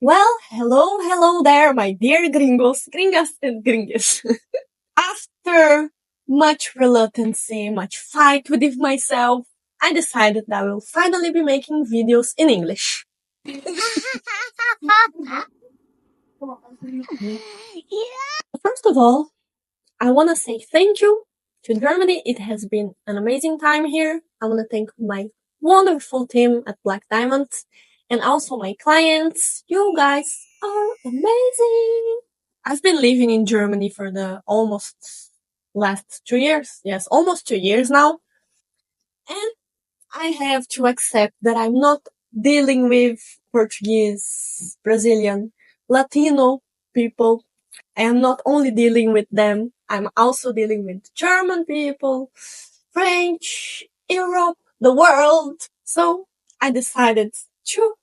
Well, hello there, my dear gringos, gringas, and gringas. After much reluctancy, much fight within myself, I decided that I will finally be making videos in English. First of all, I want to say thank you to Germany. It has been an amazing time here. I want to thank my wonderful team at Black Diamond and also my clients. You guys are amazing. I've been living in Germany for the almost last 2 years. Yes, almost 2 years now. And I have to accept that I'm not dealing with Portuguese, Brazilian, Latino people. I am not only dealing with them, I'm also dealing with German people, French, Europe, the world. So I decided to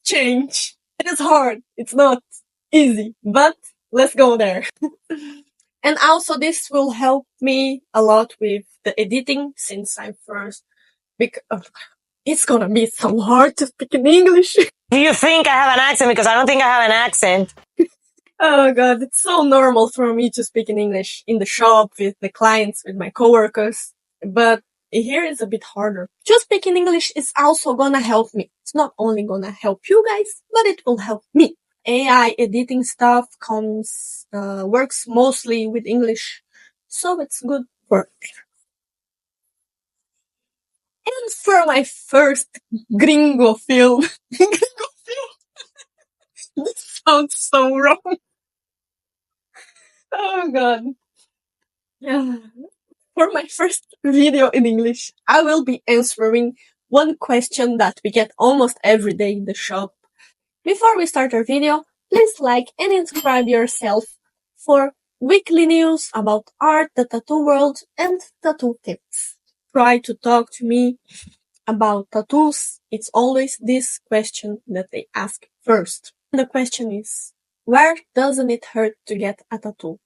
change. It is hard. It's not easy, but let's go there. And also this will help me a lot with the editing since I first, it's gonna be so hard to speak in English. Do you think I have an accent? Because I don't think I have an accent. Oh god, it's so normal for me to speak in English in the shop with the clients, with my coworkers. But here it's a bit harder. Just speaking English is also gonna help me. It's not only gonna help you guys, but it will help me. AI editing stuff works mostly with English, so it's good for. And for my first gringo film, this sounds so wrong. Oh god. For my first video in English, I will be answering one question that we get almost every day in the shop. Before we start our video, please like and subscribe yourself for weekly news about art, the tattoo world, and tattoo tips. Try to talk to me about tattoos. It's always this question that they ask first. The question is, where doesn't it hurt to get a tattoo?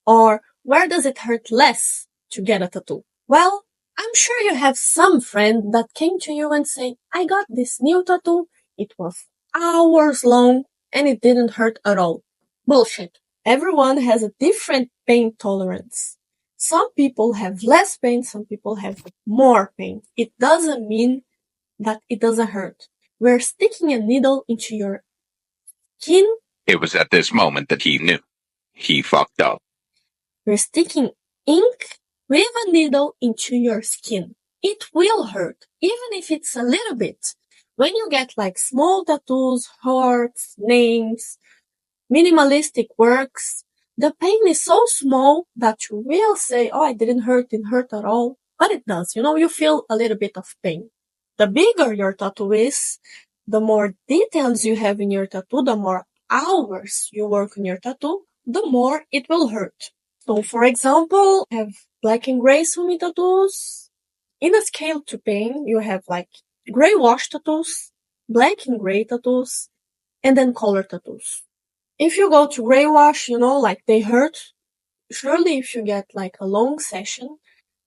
Or where does it hurt less to get a tattoo? Well, I'm sure you have some friend that came to you and say, I got this new tattoo. It was hours long and it didn't hurt at all. Bullshit. Everyone has a different pain tolerance. Some people have less pain, some people have more pain. It doesn't mean that it doesn't hurt. We're sticking a needle into your skin. It was at this moment that he knew. He fucked up. We're sticking ink with a needle into your skin. It will hurt, even if it's a little bit. When you get like small tattoos, hearts, names, minimalistic works, the pain is so small that you will say, oh, it didn't hurt at all. But it does, you feel a little bit of pain. The bigger your tattoo is, the more details you have in your tattoo, the more hours you work on your tattoo, the more it will hurt. So, for example, I have black and gray sumi tattoos. In a scale to pain, you have like gray wash tattoos, black and gray tattoos, and then color tattoos. If you go to gray wash, like they hurt, surely if you get like a long session,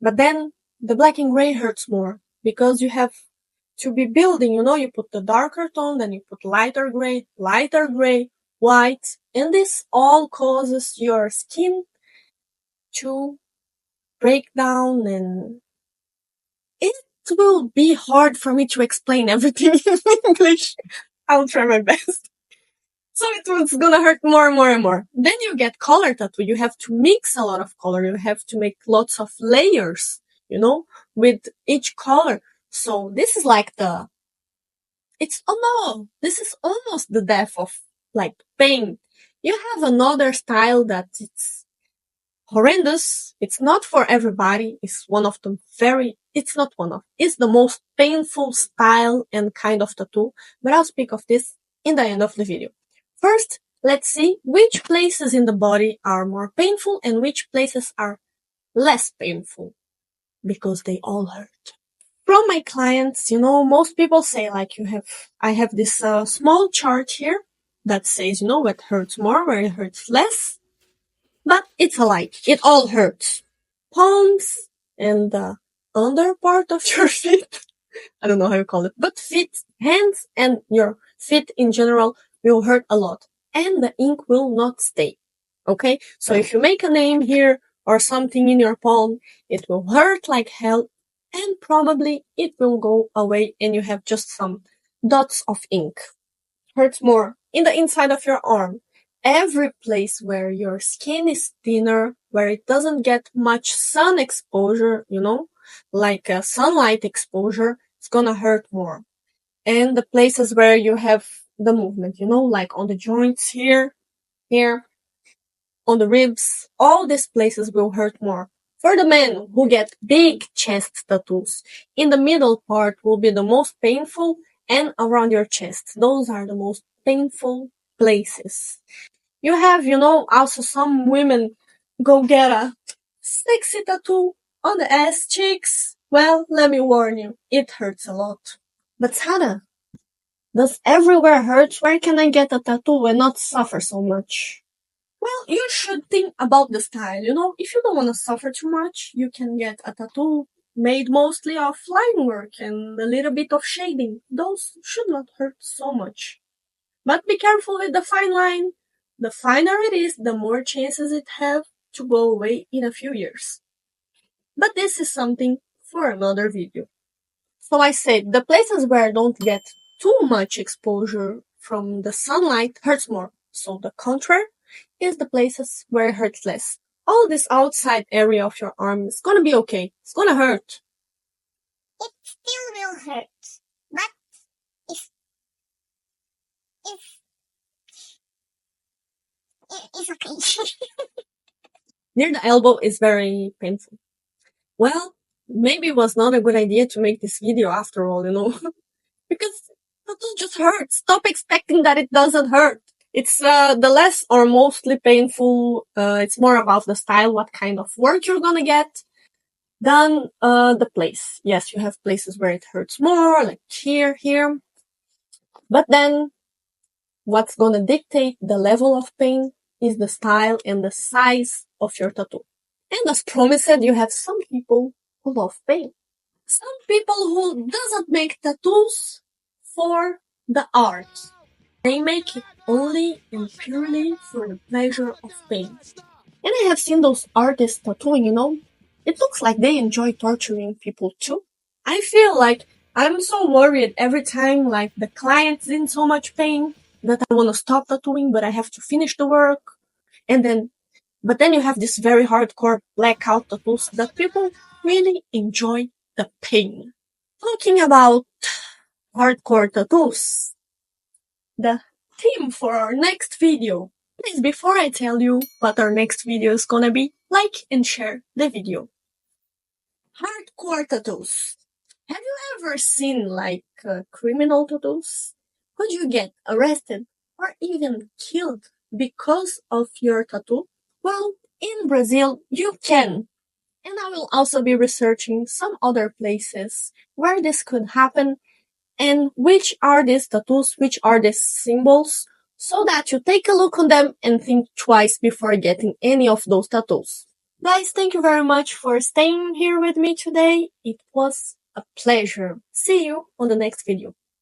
but then the black and gray hurts more because you have to be building, you put the darker tone, then you put lighter gray, white, and this all causes your skin to break down, and it will be hard for me to explain everything in English. I'll try my best. So it was gonna hurt more and more and more. Then you get color tattoo. You have to mix a lot of color. You have to make lots of layers, with each color. So this is like this is almost the death of like pain. You have another style that it's horrendous. It's not for everybody. It's the most painful style and kind of tattoo, but I'll speak of this in the end of the video. First, let's see which places in the body are more painful and which places are less painful, because they all hurt. From my clients, most people say like I have this small chart here that says, what hurts more, where it hurts less. But it's alike. It all hurts. Palms and the under part of your feet. I don't know how you call it, but feet, hands, and your feet in general will hurt a lot and the ink will not stay. Okay? So if you make a name here or something in your palm, it will hurt like hell and probably it will go away and you have just some dots of ink. Hurts more in the inside of your arm. Every place where your skin is thinner, where it doesn't get much sun exposure, like sunlight exposure, it's gonna hurt more. And the places where you have the movement, like on the joints here, on the ribs, all these places will hurt more. For the men who get big chest tattoos, in the middle part will be the most painful and around your chest. Those are the most painful places. You have, also some women go get a sexy tattoo on the ass cheeks. Well, let me warn you, it hurts a lot. But Sana, does everywhere hurt? Where can I get a tattoo and not suffer so much? Well, you should think about the style, If you don't want to suffer too much, you can get a tattoo made mostly of line work and a little bit of shading. Those should not hurt so much. But be careful with the fine line. The finer it is, the more chances it have to go away in a few years. But this is something for another video. So I said, the places where I don't get too much exposure from the sunlight hurts more. So the contrary is the places where it hurts less. All this outside area of your arm is gonna be okay. It's gonna hurt. It still will hurt, but it's okay. Near the elbow is very painful. Well, maybe it was not a good idea to make this video after all, because tattoo just hurts. Stop expecting that it doesn't hurt. It's the less or mostly painful. It's more about the style, what kind of work you're gonna get, than the place. Yes, you have places where it hurts more, like here. But then, what's gonna dictate the level of pain is the style and the size of your tattoo. And as promised, you have some people who love pain. Some people who doesn't make tattoos for the art. They make it only and purely for the pleasure of pain. And I have seen those artists tattooing, It looks like they enjoy torturing people too. I feel like I'm so worried every time like the client's in so much pain that I want to stop tattooing, but I have to finish the work. But then you have this very hardcore blackout tattoos that people really enjoy the pain. Talking about hardcore tattoos, the theme for our next video. Please, before I tell you what our next video is gonna be, like and share the video. Hardcore tattoos. Have you ever seen like criminal tattoos? Could you get arrested or even killed because of your tattoo? Well, in Brazil, you can. And I will also be researching some other places where this could happen and which are these tattoos, which are these symbols, so that you take a look on them and think twice before getting any of those tattoos. Guys, thank you very much for staying here with me today. It was a pleasure. See you on the next video.